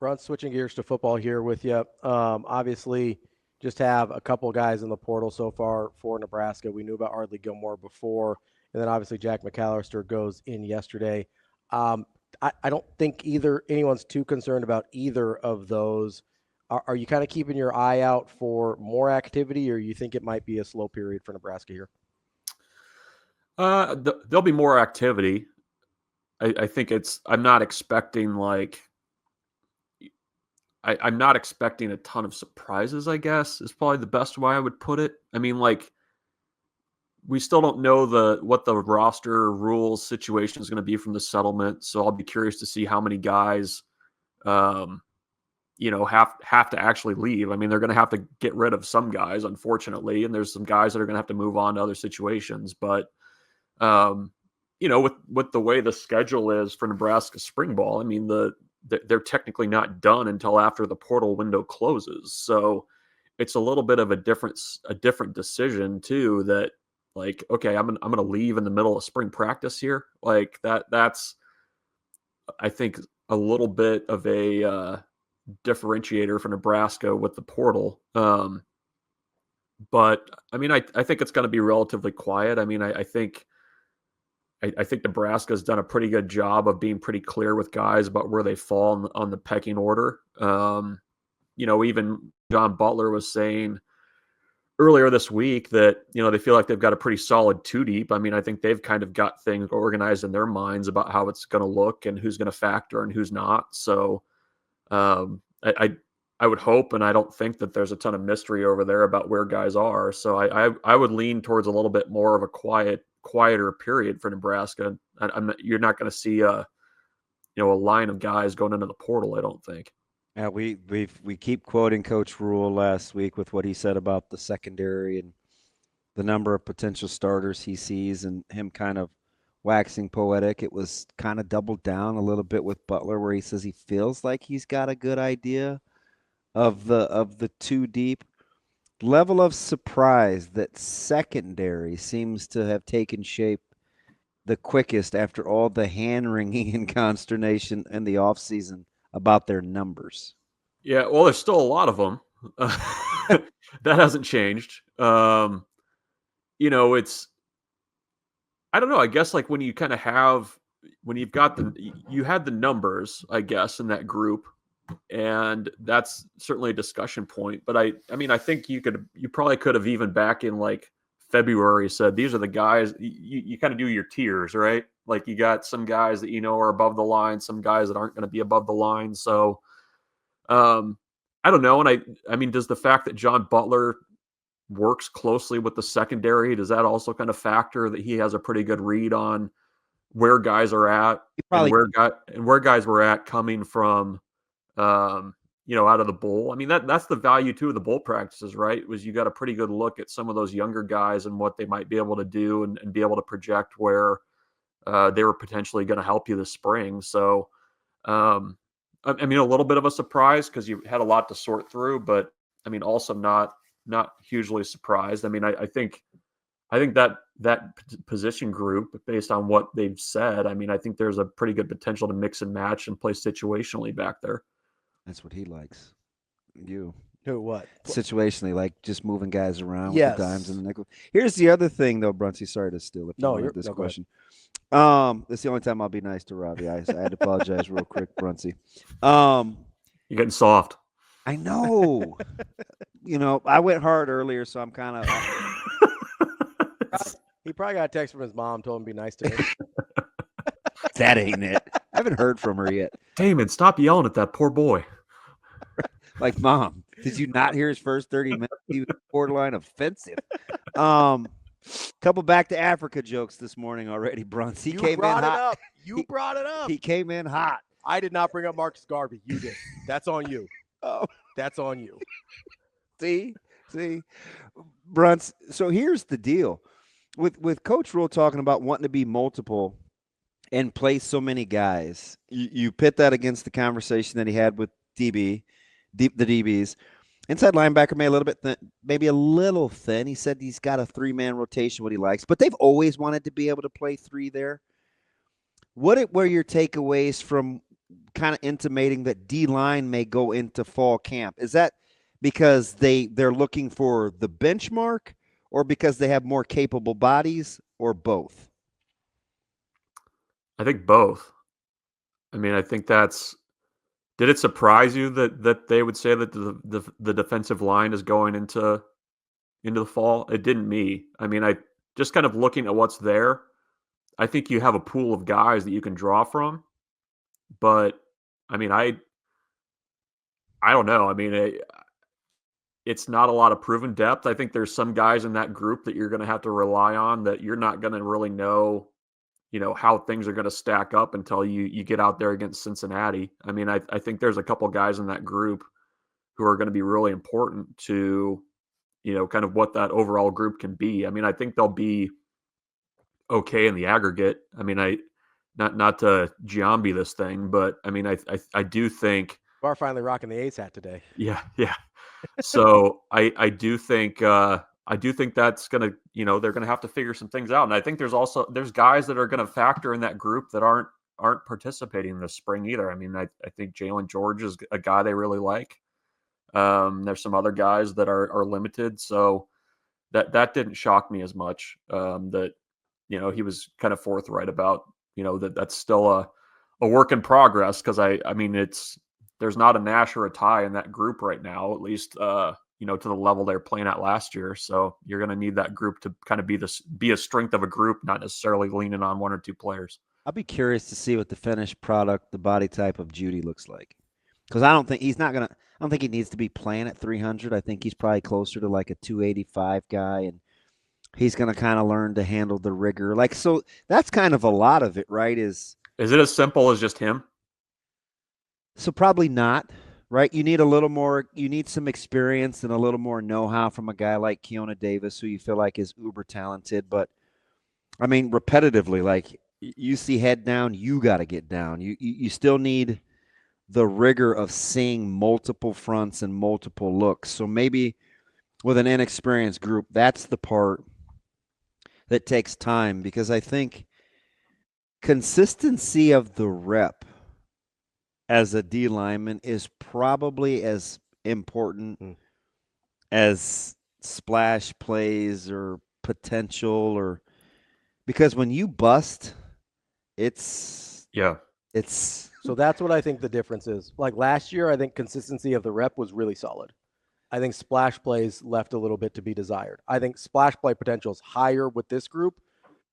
Bruntz, switching gears to football here with you. Obviously, just have a couple guys in the portal so far for Nebraska. We knew about Ardley Gilmore before, and then obviously Jack McAllister goes in yesterday. I don't think anyone's too concerned about either of those. Are you kind of keeping your eye out for more activity, or you think it might be a slow period for Nebraska here? There'll be more activity. I think I'm not expecting I'm not expecting a ton of surprises, I guess, is probably the best way I would put it. I mean, we still don't know what the roster rules situation is going to be from the settlement, so I'll be curious to see how many guys have to actually leave. I mean, they're going to have to get rid of some guys, unfortunately, and there's some guys that are going to have to move on to other situations. But with the way the schedule is for Nebraska spring ball, I mean, they're technically not done until after the portal window closes. So it's a little bit of a different decision too, that okay, I'm going to leave in the middle of spring practice here. That's, I think, a little bit of a differentiator for Nebraska with the portal. But I mean, I think it's going to be relatively quiet. I mean, I think Nebraska's done a pretty good job of being pretty clear with guys about where they fall on the pecking order. Even John Butler was saying earlier this week that, they feel like they've got a pretty solid two deep. I mean, I think they've kind of got things organized in their minds about how it's going to look and who's going to factor and who's not. So I would hope, and I don't think that there's a ton of mystery over there about where guys are. So I would lean towards a little bit more of a quieter period for Nebraska. You're not going to see a line of guys going into the portal, I don't think. Yeah, we keep quoting Coach Rhule last week with what he said about the secondary and the number of potential starters he sees, and him kind of waxing poetic. It was kind of doubled down a little bit with Butler, where he says he feels like he's got a good idea of the two deep. Level of surprise that secondary seems to have taken shape the quickest after all the hand-wringing and consternation in the offseason about their numbers. Yeah, well, there's still a lot of them. That hasn't changed. It's, I don't know, I guess when you kind of when you've got you had the numbers, I guess, in that group, and that's certainly a discussion point. But I mean, I think you probably could have, even back in February, said these are the guys. You kind of do your tiers, right? You got some guys that are above the line, some guys that aren't going to be above the line. So I don't know. And I mean, does the fact that John Butler works closely with the secondary, does that also kind of factor that he has a pretty good read on where guys are at and where guys were at coming from, out of the bowl? I mean, that's the value too of the bowl practices, right? Was you got a pretty good look at some of those younger guys and what they might be able to do, and be able to project where they were potentially going to help you this spring. So, I mean, a little bit of a surprise because you had a lot to sort through, but I mean, also not hugely surprised. I mean, I think that position group, based on what they've said, I mean, I think there's a pretty good potential to mix and match and play situationally back there. That's what he likes. You. What? Situationally, just moving guys around Yes. with the dimes and the nickel. Here's the other thing, though, Brunsy. Sorry to steal it from this question. That's the only time I'll be nice to Ravi. I had to apologize real quick, Brunsy. You're getting soft. I know. I went hard earlier, so I'm kind of. He probably got a text from his mom, told him to be nice to him. That ain't it. I haven't heard from her yet. Damon, stop yelling at that poor boy. Mom, did you not hear his first 30 minutes? He was borderline offensive. Couple back to Africa jokes this morning already, Bruns. He came in hot. You brought it up. He came in hot. I did not bring up Marcus Garvey. You did. That's on you. Oh, that's on you. See, Bruns. So here's the deal with Coach Rhule talking about wanting to be multiple and play so many guys. You pit that against the conversation that he had with the DBs. Inside linebacker maybe a little thin. He said he's got a 3-man rotation, what he likes, but they've always wanted to be able to play 3 there. What were your takeaways from kind of intimating that D-line may go into fall camp. Is that because they're looking for the benchmark, or because they have more capable bodies, or both? I think both. I mean, I think that's. Did it surprise you that they would say that the defensive line is going into the fall? It didn't me. I mean, I just kind of looking at what's there. I think you have a pool of guys that you can draw from, but I mean, I don't know. I mean, it's not a lot of proven depth. I think there's some guys in that group that you're going to have to rely on that you're not going to really know, how things are going to stack up until you get out there against Cincinnati. I mean, I think there's a couple guys in that group who are going to be really important to, kind of what that overall group can be. I mean, I think they'll be okay in the aggregate. I mean, not to Giambi this thing, but I mean, I do think You are finally rocking the Ace hat today. yeah. So I do think that's gonna, they're gonna have to figure some things out. And I think there's guys that are gonna factor in that group that aren't participating this spring either. I mean, I think Jalen George is a guy they really like. There's some other guys that are limited, so that didn't shock me as much. That he was kind of forthright about that's still a work in progress, because I mean there's not a Nash or a Ty in that group right now, at least to the level they're playing at last year. So you're going to need that group to kind of be a strength of a group, not necessarily leaning on one or two players. I'll be curious to see what the finished product, the body type of Judy looks like, because I don't think he needs to be playing at 300. I think he's probably closer to like a 285 guy, and he's going to kind of learn to handle the rigor. Like, so that's kind of a lot of it, right? Is it as simple as just him? So probably not, right? You need a little more, you need some experience and a little more know-how from a guy like Keona Davis, who you feel like is uber talented. But I mean, repetitively, like you see head down, you got to get down. You still need the rigor of seeing multiple fronts and multiple looks. So maybe with an inexperienced group, that's the part that takes time, because I think consistency of the rep as a D lineman is probably as important as splash plays or potential, or because when you bust, it's so that's what I think the difference is. Like last year, I think consistency of the rep was really solid. I think splash plays left a little bit to be desired. I think splash play potential is higher with this group.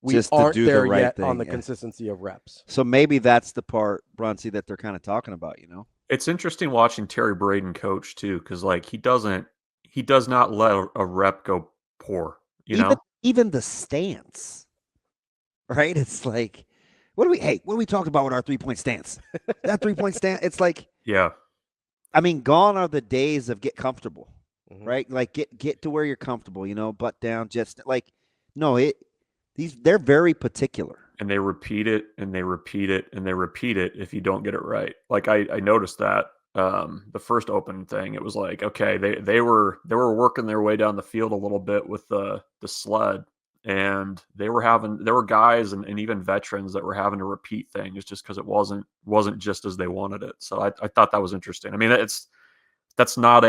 We just aren't to do there the right yet thing, on the consistency of reps. So maybe that's the part, Brunsy, that they're kind of talking about, It's interesting watching Terry Braden coach too, because like he does not let a rep go poor, even the stance, right? It's like, what are we talking about with our 3-point stance? That 3-point stance, it's like, yeah. I mean, gone are the days of get comfortable, right? Like get to where you're comfortable, butt down, just like, no, they're very particular. And they repeat it and they repeat it and they repeat it if you don't get it right. Like I noticed that the first open thing, it was like, okay, they were working their way down the field a little bit with the sled, and there were guys and even veterans that were having to repeat things just because it wasn't just as they wanted it. So I thought that was interesting. I mean, that's not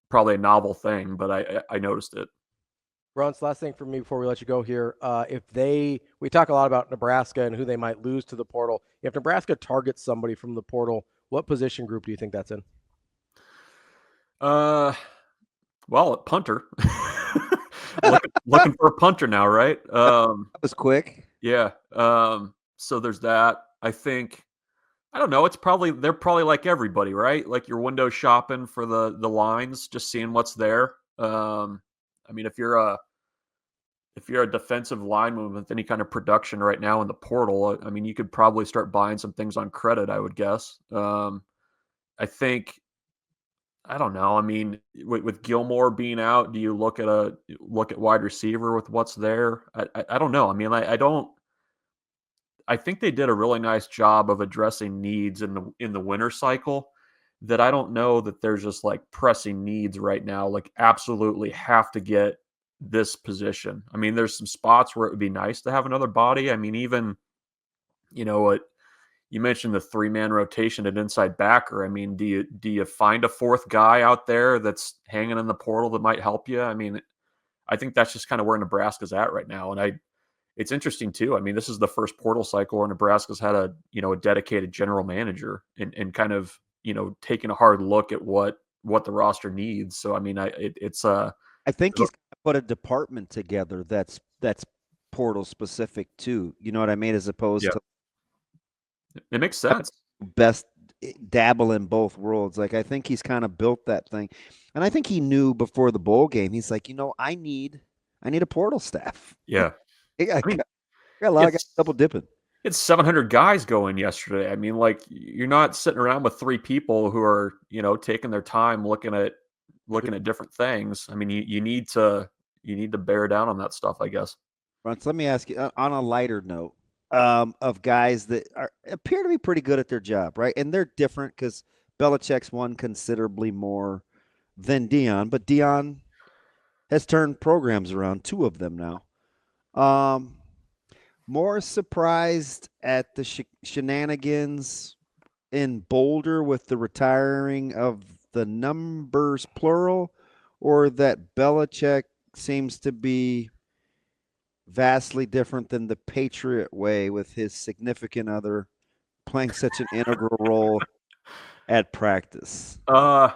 probably a novel thing, but I noticed it. Bruntz, last thing for me before we let you go here. We talk a lot about Nebraska and who they might lose to the portal. If Nebraska targets somebody from the portal, what position group do you think that's in? Well, at punter. looking for a punter now, right? That was quick. Yeah. So there's that. I think, I don't know. They're probably like everybody, right? Like you're window shopping for the lines, just seeing what's there. I mean, if you're a defensive lineman with any kind of production right now in the portal, I mean, you could probably start buying some things on credit, I would guess. I think, I don't know. I mean, with Gilmore being out, do you look at wide receiver with what's there? I don't know. I mean, I think they did a really nice job of addressing needs in the winter cycle, that I don't know that there's just like pressing needs right now, like absolutely have to get this position. I mean, there's some spots where it would be nice to have another body. I mean, even, you mentioned the 3-man rotation at inside backer. I mean, do you find a fourth guy out there that's hanging in the portal that might help you? I mean, I think that's just kind of where Nebraska's at right now. And it's interesting too. I mean, this is the first portal cycle where Nebraska's had a dedicated general manager and kind of, taking a hard look at what the roster needs. So, I mean, I think he's put a department together that's portal specific too. You know what I mean? As opposed to, it makes sense. Best dabble in both worlds. Like, I think he's kind of built that thing. And I think he knew before the bowl game, he's like, I need a portal staff. Yeah. I got a lot of guys double dipping. It's 700 guys going yesterday. I mean, like, you're not sitting around with 3 people who are, taking their time looking at different things. I mean, you need to bear down on that stuff, I guess. Bruntz, let me ask you on a lighter note, of guys that appear to be pretty good at their job, right? And they're different because Belichick's won considerably more than Dion, but Dion has turned programs around, 2 of them now. More surprised at the shenanigans in Boulder with the retiring of the numbers plural, or that Belichick seems to be vastly different than the Patriot way with his significant other playing such an integral role at practice? The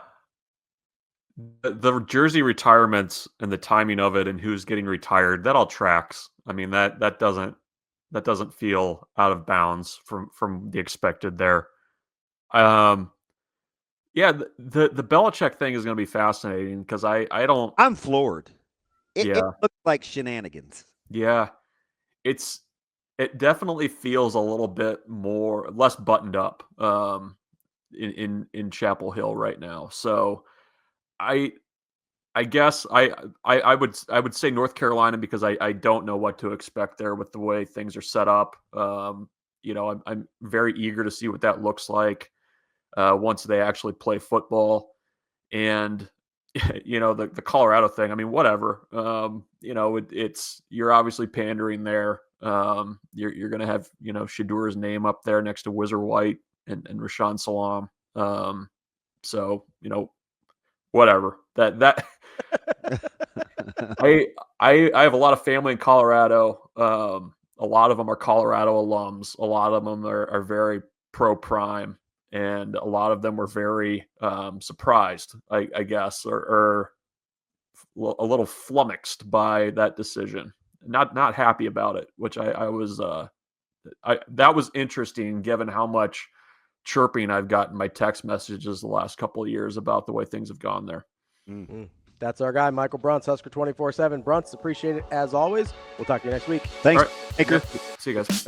jersey retirements and the timing of it and who's getting retired, that all tracks. I mean, that doesn't feel out of bounds from the expected there. The Belichick thing is going to be fascinating because I'm floored. It looks like shenanigans. Yeah, it definitely feels a little bit less buttoned up in Chapel Hill right now. So I guess I would say North Carolina because I don't know what to expect there with the way things are set up. I'm very eager to see what that looks like once they actually play football. And the Colorado thing, I mean, whatever. You're obviously pandering there. You're going to have, Shadur's name up there next to Whizzer White and Rashawn Salam. So, whatever. That I have a lot of family in Colorado. A lot of them are Colorado alums. A lot of them are very pro Prime. And a lot of them were very surprised, I guess, or a little flummoxed by that decision. Not happy about it, which I was. That was interesting, given how much chirping I've gotten my text messages the last couple of years about the way things have gone there. Mm-hmm. That's our guy, Michael Bruntz, Husker247. Bruntz, appreciate it as always. We'll talk to you next week. Thanks, Baker. See you guys.